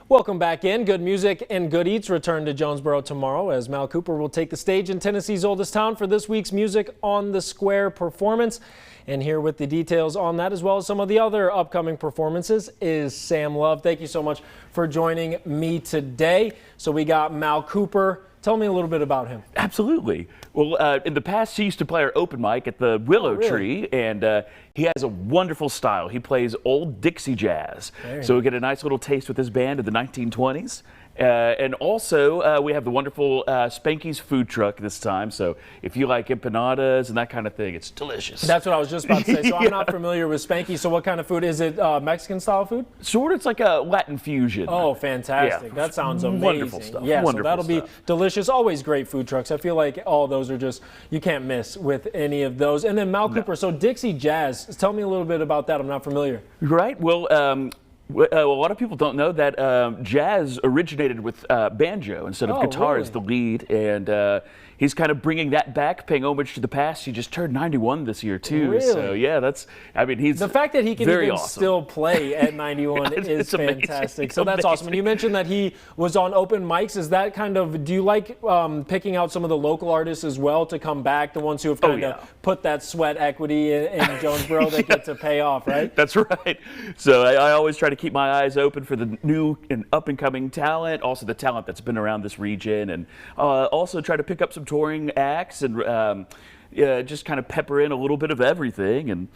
Welcome back in. Good music and good eats return to Jonesborough tomorrow as Mal Cooper will take the stage in Tennessee's oldest town for this week's Music on the Square performance. And here with the details on that, as well as some of the other upcoming performances, is Sam Love. Thank you so much for joining me today. So we got Mal Cooper. Tell me a little bit about him. Absolutely. Well, in the past, he used to play our open mic at the Willow Tree, and he has a wonderful style. He plays old Dixie jazz. So we get a nice little taste with his band in the 1920s. And also, we have the wonderful Spanky's food truck this time. So if you like empanadas and that kind of thing, it's delicious. That's what I was just about to say. So I'm not familiar with Spanky. So what kind of food? Is it Mexican style food? Sort of. It's like a Latin fusion. Oh, fantastic. Yeah. That sounds amazing. Wonderful stuff. Yeah, wonderful so that'll be delicious. Always great food trucks. I feel like all those are just, you can't miss with any of those. And then Mal Cooper, so Dixie Jazz. Tell me a little bit about that. I'm not familiar. Right. Well, a lot of people don't know that jazz originated with banjo instead of guitar as the lead, and he's kind of bringing that back, paying homage to the past. He just turned 91 this year too, really? So yeah, he's the fact that he can even awesome. Still play at 91 is fantastic. So that's awesome. And you mentioned that he was on open mics. Is that kind of, do you like picking out some of the local artists as well to come back, the ones who have kind of put that sweat equity in Jonesborough that get to pay off, right? That's right. So I always try to keep my eyes open for the new and up-and-coming talent, also the talent that's been around this region, and also try to pick up some touring acts and just kind of pepper in a little bit of everything. And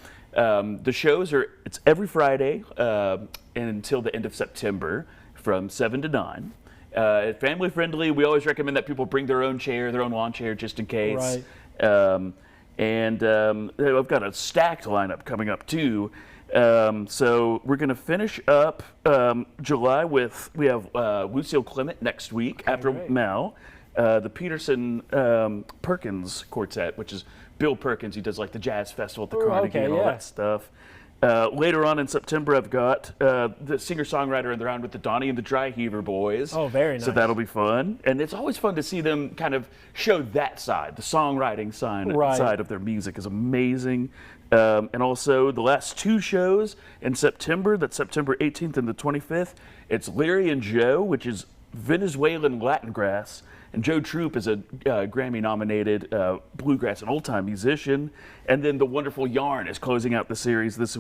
the shows it's every Friday and until the end of September from 7 to 9. Family friendly. We always recommend that people bring their own chair, their own lawn chair, just in case. Right. I've got a stacked lineup coming up too. So we're going to finish up July with, we have Lucille Clement next week after Mal, the Peterson Perkins Quartet, which is Bill Perkins. He does like the jazz festival at the Carnegie and all that stuff. Later on in September, I've got the singer-songwriter in the round with the Donnie and the Dry Heaver Boys. Oh, very nice. So that'll be fun. And it's always fun to see them kind of show that side. The songwriting side of their music is amazing. And also the last two shows in September, that's September 18th and the 25th, it's Larry and Joe, which is Venezuelan Latin grass. And Joe Troop is a Grammy-nominated bluegrass and old-time musician. And then the wonderful Yarn is closing out the series this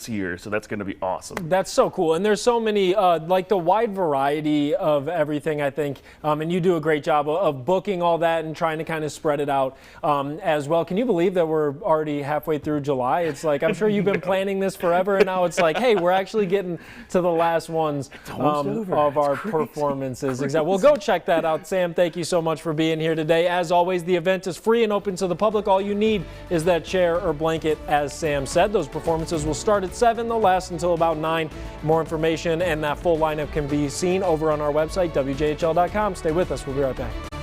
year, so that's going to be awesome. That's so cool. And there's so many, like the wide variety of everything, I think. And you do a great job of booking all that and trying to kind of spread it out as well. Can you believe that we're already halfway through July? It's like, I'm sure you've been planning this forever, and now it's like, hey, we're actually getting to the last ones of our performances. Exactly. Well, go check that out, Sam. Thank you so much for being here today. As always, the event is free and open to the public. All you need is that chair or blanket, as Sam said. Those performances will start at 7. They'll last until about 9. More information and that full lineup can be seen over on our website, WJHL.com. Stay with us. We'll be right back.